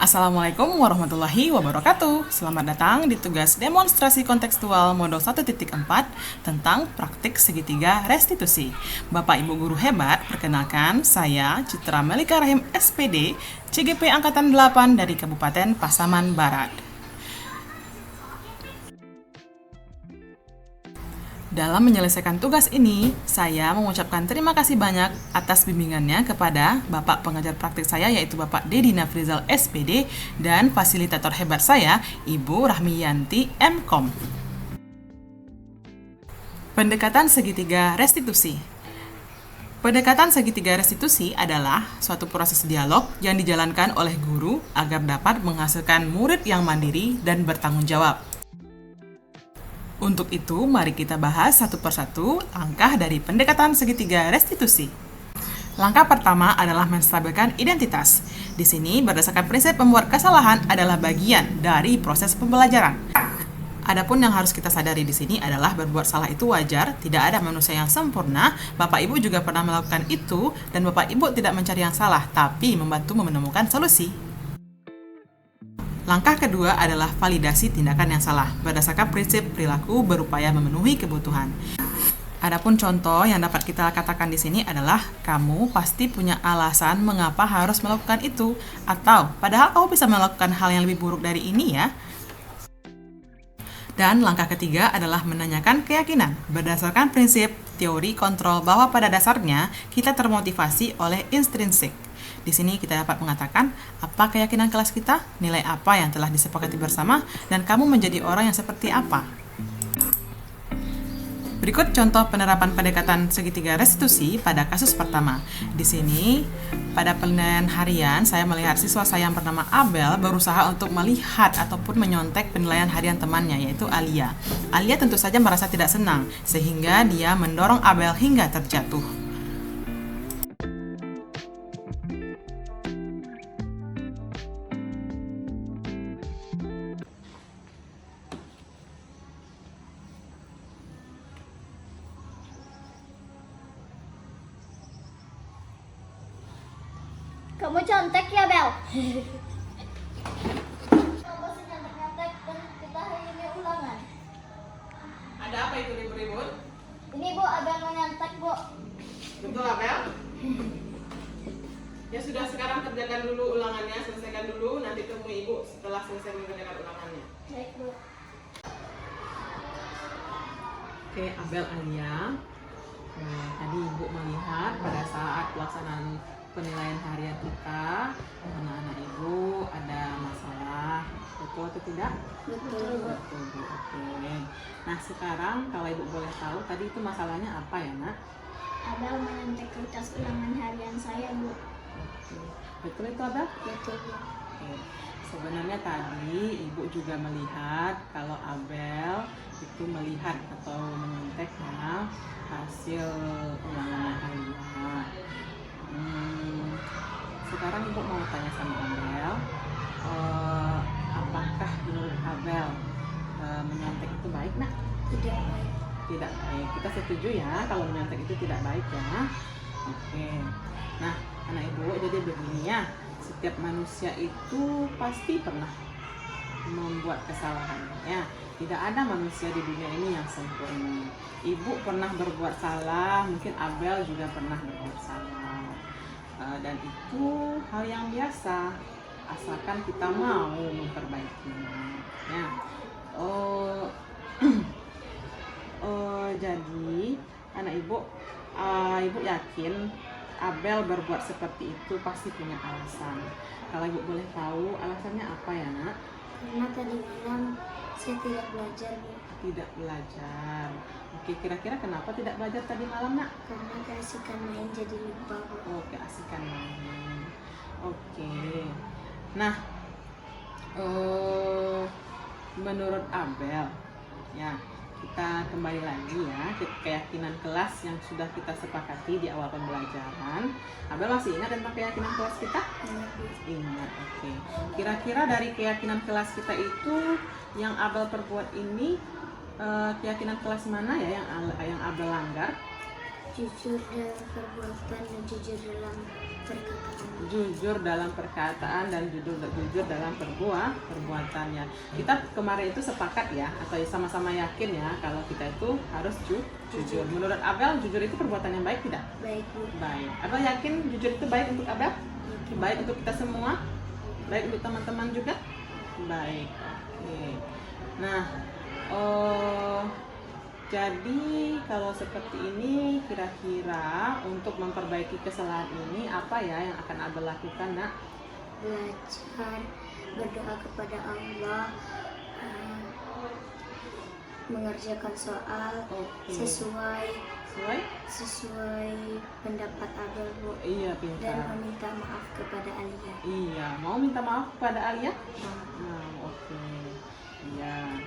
Assalamualaikum warahmatullahi wabarakatuh. Selamat datang di tugas demonstrasi kontekstual modul 1.4 tentang praktik segitiga restitusi. Bapak Ibu guru hebat, perkenalkan saya Citra Melika Rahim SPD, CGP Angkatan 8 dari Kabupaten Pasaman Barat. Dalam menyelesaikan tugas ini, saya mengucapkan terima kasih banyak atas bimbingannya kepada Bapak pengajar praktik saya yaitu Bapak Dedi Nafrizal SPD dan fasilitator hebat saya, Ibu Rahmiyanti MKom. Pendekatan segitiga restitusi. Pendekatan segitiga restitusi adalah suatu proses dialog yang dijalankan oleh guru agar dapat menghasilkan murid yang mandiri dan bertanggung jawab. Untuk itu, mari kita bahas satu persatu langkah dari pendekatan segitiga restitusi. Langkah pertama adalah menstabilkan identitas. Di sini, berdasarkan prinsip membuat kesalahan adalah bagian dari proses pembelajaran. Adapun yang harus kita sadari di sini adalah berbuat salah itu wajar, tidak ada manusia yang sempurna. Bapak Ibu juga pernah melakukan itu, dan Bapak Ibu tidak mencari yang salah, tapi membantu menemukan solusi. Langkah kedua adalah validasi tindakan yang salah, berdasarkan prinsip perilaku berupaya memenuhi kebutuhan. Adapun contoh yang dapat kita katakan di sini adalah kamu pasti punya alasan mengapa harus melakukan itu, atau padahal kamu bisa melakukan hal yang lebih buruk dari ini ya. Dan langkah ketiga adalah menanyakan keyakinan, berdasarkan prinsip teori kontrol bahwa pada dasarnya kita termotivasi oleh intrinsik. Di sini kita dapat mengatakan apa keyakinan kelas kita, nilai apa yang telah disepakati bersama, dan kamu menjadi orang yang seperti apa. Berikut contoh penerapan pendekatan segitiga restitusi pada kasus pertama. Di sini, pada penilaian harian, saya melihat siswa saya yang bernama Abel berusaha untuk melihat ataupun menyontek penilaian harian temannya, yaitu Alia. Alia tentu saja merasa tidak senang, sehingga dia mendorong Abel hingga terjatuh. Kamu contek ya, Bel? Kamu masih nyontek-nyontek dan kita hari ini ulangan. Ada apa itu ribut-ribut? Ini Bu, Abel menyontek Bu. Betul Abel? Ya sudah, sekarang kerjakan dulu ulangannya, selesaikan dulu, nanti temui Ibu setelah selesai mengerjakan ulangannya. Baik Bu. Oke, Abel Alia. Nah, tadi Ibu melihat pada saat pelaksanaan penilaian harian kita, anak-anak Ibu ada masalah, betul atau tidak? Betul. Betul, Bu. Oke. Nah, sekarang kalau Ibu boleh tahu, tadi itu masalahnya apa ya, Nak? Abel menyontek kertas ulangan harian saya Bu. Oke. Betul itu, Abel? Betul Bu. Oke. Sebenarnya tadi Ibu juga melihat kalau Abel itu melihat atau menyonteknya hasil ulangan harian. Sekarang Ibu mau tanya sama Abel, apakah menurut Abel menyontek itu baik, Nak? Tidak baik. Tidak baik. Kita setuju ya kalau menyontek itu tidak baik ya. Oke. Nah, anak Ibu, jadi begini ya. Setiap manusia itu pasti pernah membuat kesalahan ya. Tidak ada manusia di dunia ini yang sempurna. Ibu pernah berbuat salah, mungkin Abel juga pernah berbuat salah. Dan itu hal yang biasa, asalkan kita mau memperbaikinya ya. Jadi anak Ibu, Ibu yakin Abel berbuat seperti itu pasti punya alasan. Kalau Ibu boleh tahu alasannya apa ya, Nak? Karena tadi malam saya tidak belajar Bu. Tidak belajar. Oke, kira-kira kenapa tidak belajar tadi malam, Nak? Karena keasikan main jadi lupa Bu. Oh, keasikan main. Oke. Nah, menurut Abel, ya kita kembali lagi ya ke keyakinan kelas yang sudah kita sepakati di awal pembelajaran. Abel masih ingat tentang keyakinan kelas kita? Ingat, oke. Kira-kira dari keyakinan kelas kita itu yang Abel perbuat ini, keyakinan kelas mana ya yang Abel langgar? Jujur dalam perbuatan dan jujur dalam perkataan. jujur dalam perkataan dan jujur dalam perbuatannya. Kita kemarin itu sepakat ya, atau sama-sama yakin ya, kalau kita itu harus jujur. Menurut Abel, jujur itu perbuatan yang baik tidak? Baik, Bu. Baik. Abel yakin jujur itu baik untuk Abel? Baik untuk kita semua? Baik untuk teman-teman juga? Baik. Oke. Nah, jadi kalau seperti ini, kira-kira untuk memperbaiki kesalahan ini apa ya yang akan Abel lakukan, Nak? Belajar berdoa kepada Allah, mengerjakan soal Oke. sesuai pendapat Abel, Bu. Iya, Dan pintar. meminta maaf kepada Alia. Iya, mau minta maaf kepada Alia? Oke. Iya.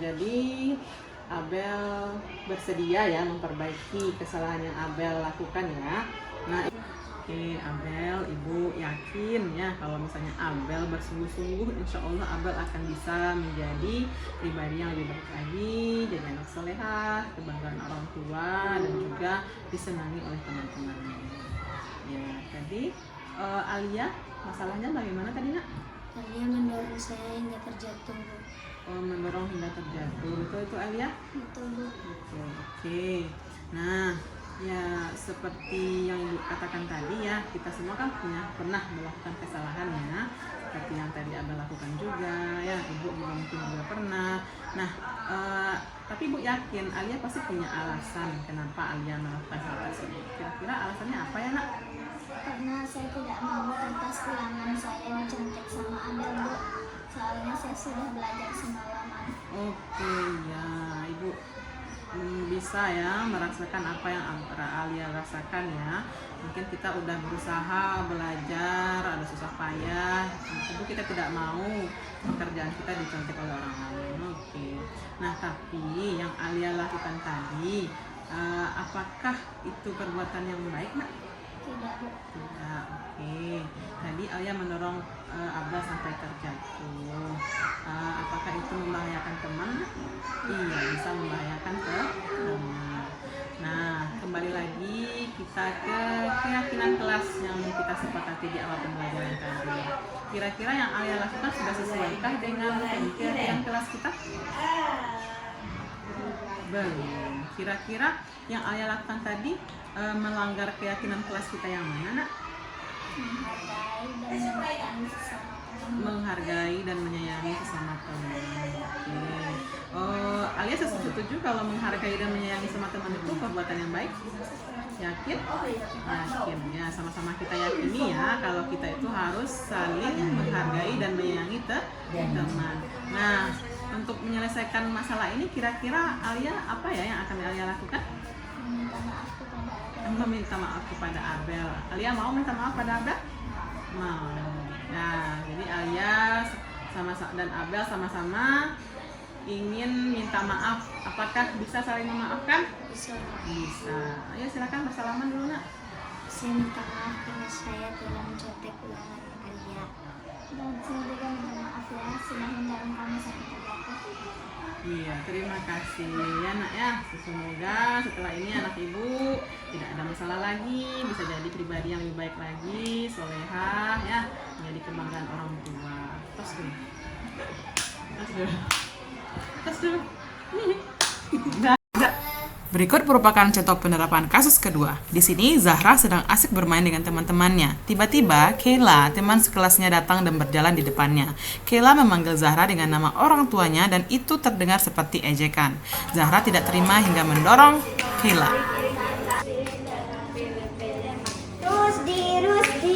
Jadi Abel bersedia ya memperbaiki kesalahan yang Abel lakukan ya. Nah, oke Abel, Ibu yakin ya kalau misalnya Abel bersungguh-sungguh, insya Allah Abel akan bisa menjadi pribadi yang lebih baik lagi, jadi anak solehah, kebanggaan orang tua, dan juga disenangi oleh teman-temannya. Ya, tadi Alia, masalahnya bagaimana tadi, Nak? Alia mendorong saya hingga terjatuh, Bu. Mendorong hingga terjatuh, betul itu Alia? Betul, Bu. Oke. Nah, ya seperti yang Ibu katakan tadi ya, kita semua kan pernah melakukan kesalahan ya, seperti yang tadi Abel lakukan juga ya, Ibu juga mungkin juga pernah. Nah, tapi Ibu yakin Alia pasti punya alasan kenapa Alia melakukan hal tersebut. Kira-kira alasannya apa ya, Nak? Karena saya tidak mau kertas ulangan saya dicontek sama Abel, Bu. Soalnya saya sudah belajar semalaman. Oke, ya Ibu bisa ya merasakan apa yang Alia rasakan ya. Mungkin kita udah berusaha belajar, ada susah payah, tentu kita tidak mau pekerjaan kita dicontek oleh orang lain. Oke. Nah, tapi yang Alia lakukan tadi, apakah itu perbuatan yang baik, Nak? Tidak, Bu. Tidak. Oke. Tadi Alia mendorong Abel sampai terjatuh. Apakah itu membahayakan teman? Iya, bisa membahayakan teman. Nah, kembali lagi kita ke keyakinan kelas yang kita sepakati di awal pembelajaran tadi. Kira-kira yang Alia lakukan sudah sesuaikah dengan keyakinan kelas kita? Belum. Kira-kira yang Alia lakukan tadi melanggar keyakinan kelas kita yang mana, Nak? Menghargai dan menyayangi sesama teman. Oke. Alia setuju kalau menghargai dan menyayangi sama teman itu perbuatan yang baik? Yakin? Yakin ya, sama-sama kita yakini ya kalau kita itu harus saling menghargai dan menyayangi teman. Nah, untuk menyelesaikan masalah ini kira-kira Alia apa ya yang akan Alia lakukan? Meminta maaf kepada Abel. Alia mau minta maaf pada Abel? Mau. Nah, jadi Alia dan Abel sama-sama ingin minta maaf. Apakah bisa saling memaafkan? Bisa. Bisa. Ayo silakan bersalaman dulu, Nak. Saya minta maaf karena saya telah mencontek ulangan Alia. Dan saya juga minta maaf ya sudah mendorong kamu sampai terjatuh. Iya, terima kasih ya, Nak ya. Semoga setelah ini anak Ibu tidak ada masalah lagi, bisa jadi pribadi yang lebih baik lagi, solehah ya, menjadi kebanggaan orang tua. Tos dulu. Berikut merupakan contoh penerapan kasus kedua. Di sini Zahra sedang asik bermain dengan teman-temannya. Tiba-tiba Kayla, teman sekelasnya datang dan berjalan di depannya. Kayla memanggil Zahra dengan nama orang tuanya dan itu terdengar seperti ejekan. Zahra tidak terima hingga mendorong Kayla. Rusdi.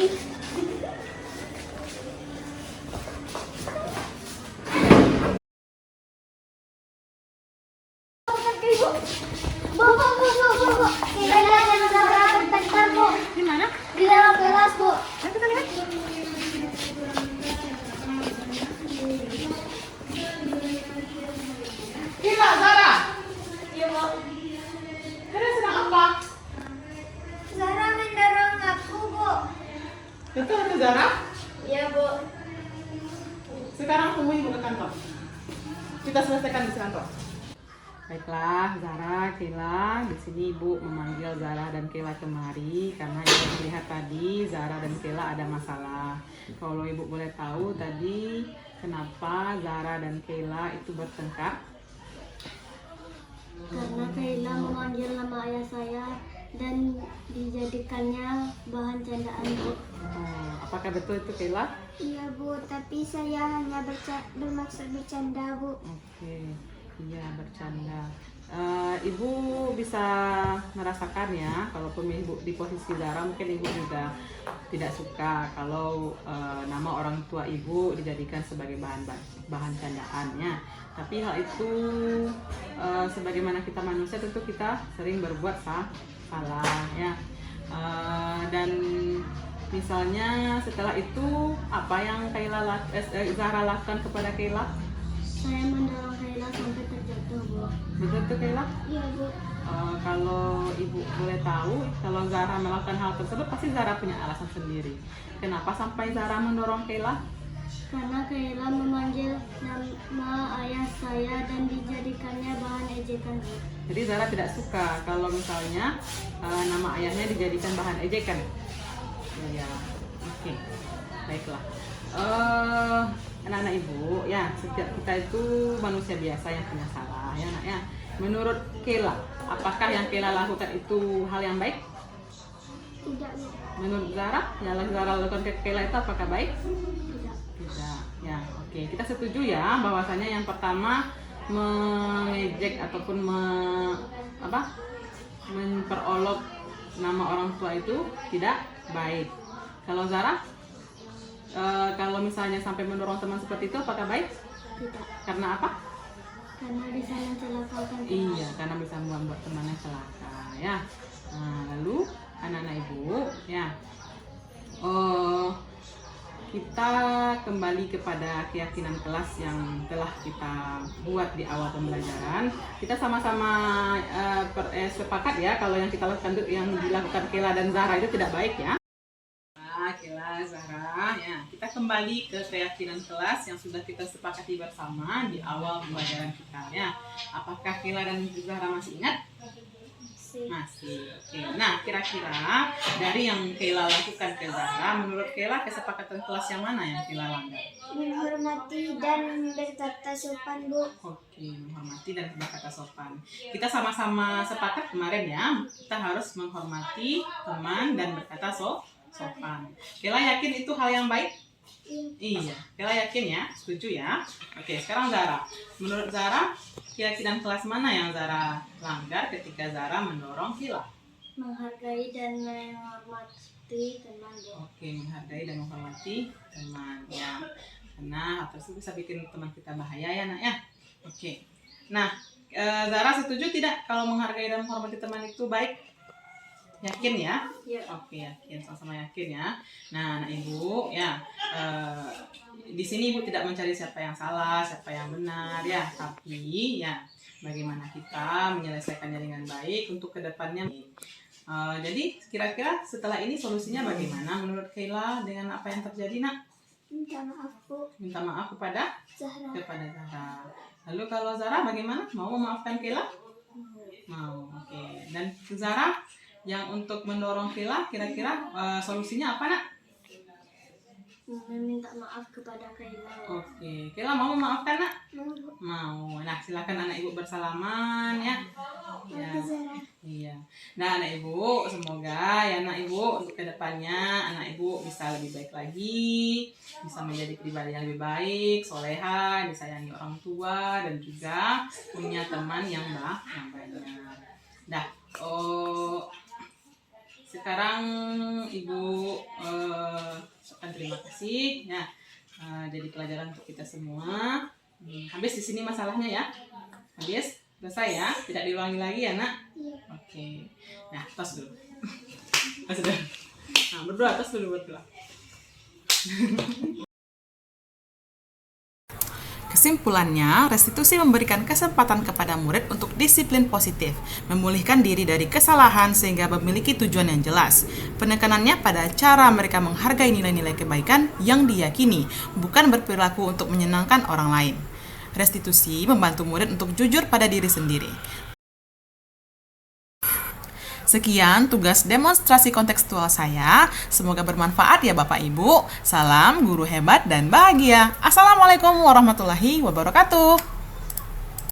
Bu. Kayla dan Zahra bertengkar, Bu. Di mana? Di dalam kelas, Bu. Ayo kita lihat. Kayla, Zahra. Iya, Bu. Kalian sedang apa? Zahra mendorong aku, Bu. Betul itu Zahra? Iya, Bu. Sekarang tunggu Ibu ke kantor. Kita selesaikan di kantor. Baiklah, Zara, Kela, di sini Ibu memanggil Zara dan Kela kemari karena Ibu melihat tadi Zara dan Kela ada masalah. Kalau Ibu boleh tahu tadi kenapa Zara dan Kela itu bertengkar? Karena Kayla memanggil nama ayah saya dan dijadikannya bahan candaan, Bu. Apakah betul itu, Kela? Iya, Bu, tapi saya hanya bermaksud bercanda, Bu. Oke, iya bercanda. Ibu bisa merasakan ya, kalaupun Ibu di posisi Zara mungkin Ibu juga tidak suka kalau nama orang tua Ibu dijadikan sebagai bahan candaannya. Tapi hal itu sebagaimana kita manusia tentu kita sering berbuat salah ya. Dan misalnya setelah itu apa yang Zara lakukan kepada Kayla? Saya mendorong Kayla sampai terjatuh, Bu. Betul tuh Kayla? Iya, Bu. Kalau Ibu boleh tahu, kalau Zara melakukan hal tersebut pasti Zara punya alasan sendiri. Kenapa sampai Zara mendorong Kayla? Karena Kayla memanggil nama ayah saya dan dijadikannya bahan ejekan, Bu. Jadi Zara tidak suka kalau misalnya nama ayahnya dijadikan bahan ejekan. Ya, oke. Baiklah. Anak-anak Ibu, ya setiap kita itu manusia biasa yang punya salah, ya nak ya. Menurut Kayla, apakah yang Kayla lakukan itu hal yang baik? Tidak, Bu. Menurut Zara, yang Zara lakukan ke Kayla itu apakah baik? Tidak. Tidak. Ya, oke. Kita setuju ya bahwasanya yang pertama mengejek ataupun memperolok nama orang tua itu tidak baik. Kalau Zara, kalau misalnya sampai mendorong teman seperti itu apakah baik? Tidak. Karena apa? Karena bisa mencelakakan. Iya, karena bisa membuat temannya celaka ya. Nah, lalu anak-anak Ibu ya, kita kembali kepada keyakinan kelas yang telah kita buat di awal pembelajaran. Kita sama-sama sepakat ya kalau yang kita lakukan yang dilakukan Kayla dan Zara itu tidak baik ya. Kayla, Zara, ya kita kembali ke keyakinan kelas yang sudah kita sepakati bersama di awal pembelajaran kita ya. Apakah Kayla dan Zara masih ingat? Masih. Oke. Nah, kira-kira dari yang Kayla lakukan ke Zara, menurut Kayla kesepakatan kelas yang mana yang Kayla langgar? Menghormati dan berkata sopan, Bu. Oke, menghormati dan berkata sopan. Kita sama-sama sepakat kemarin ya, kita harus menghormati teman dan berkata sopan. Kayla yakin itu hal yang baik? Iya, Kayla yakin ya, setuju ya. Oke, sekarang Zara. Menurut Zara, keyakinan kelas mana yang Zara langgar ketika Zara mendorong Kayla? Menghargai dan menghormati teman, Bu. Oke, menghargai dan menghormati teman ya. Karena hal tersebut bisa bikin teman kita bahaya ya nak ya. Oke. Nah, Zara setuju tidak kalau menghargai dan menghormati teman itu baik? Yakin ya? Iya. Oke, yakin, sama-sama yakin ya. Nah, anak Ibu ya, di sini Ibu tidak mencari siapa yang salah, siapa yang benar ya, tapi ya bagaimana kita menyelesaikannya dengan baik untuk kedepannya. Jadi kira-kira setelah ini solusinya bagaimana menurut Kayla dengan apa yang terjadi nak? Minta maaf, Bu. Minta maaf kepada Zahra. Zara. Lalu kalau Zara bagaimana? Mau memaafkan Kayla? Mau. Oke. Dan Zara yang untuk mendorong Kayla kira-kira solusinya apa nak? Meminta maaf kepada Kayla. Oke, Kayla mau memaafkan nak? Mau, Bu. Mau. Nah, silakan anak Ibu bersalaman ya. Ya. Zahra. Iya. Nah, anak Ibu, semoga ya anak Ibu untuk kedepannya anak Ibu bisa lebih baik lagi, bisa menjadi pribadi yang lebih baik, soleha, disayangi orang tua dan juga punya teman yang banyak. Dah. Sekarang Ibu ucapkan terima kasih ya. Jadi pelajaran untuk kita semua. Habis di sini masalahnya ya. Habis, selesai ya. Tidak diulangi lagi ya nak. Iya. Oke. Nah, tos dulu. Tos dulu. Nah, berdua tos dulu berdua. Kesimpulannya, restitusi memberikan kesempatan kepada murid untuk disiplin positif, memulihkan diri dari kesalahan sehingga memiliki tujuan yang jelas. Penekanannya pada cara mereka menghargai nilai-nilai kebaikan yang diyakini, bukan berperilaku untuk menyenangkan orang lain. Restitusi membantu murid untuk jujur pada diri sendiri. Sekian tugas demonstrasi kontekstual saya. Semoga bermanfaat ya Bapak Ibu. Salam guru hebat dan bahagia. Assalamualaikum warahmatullahi wabarakatuh.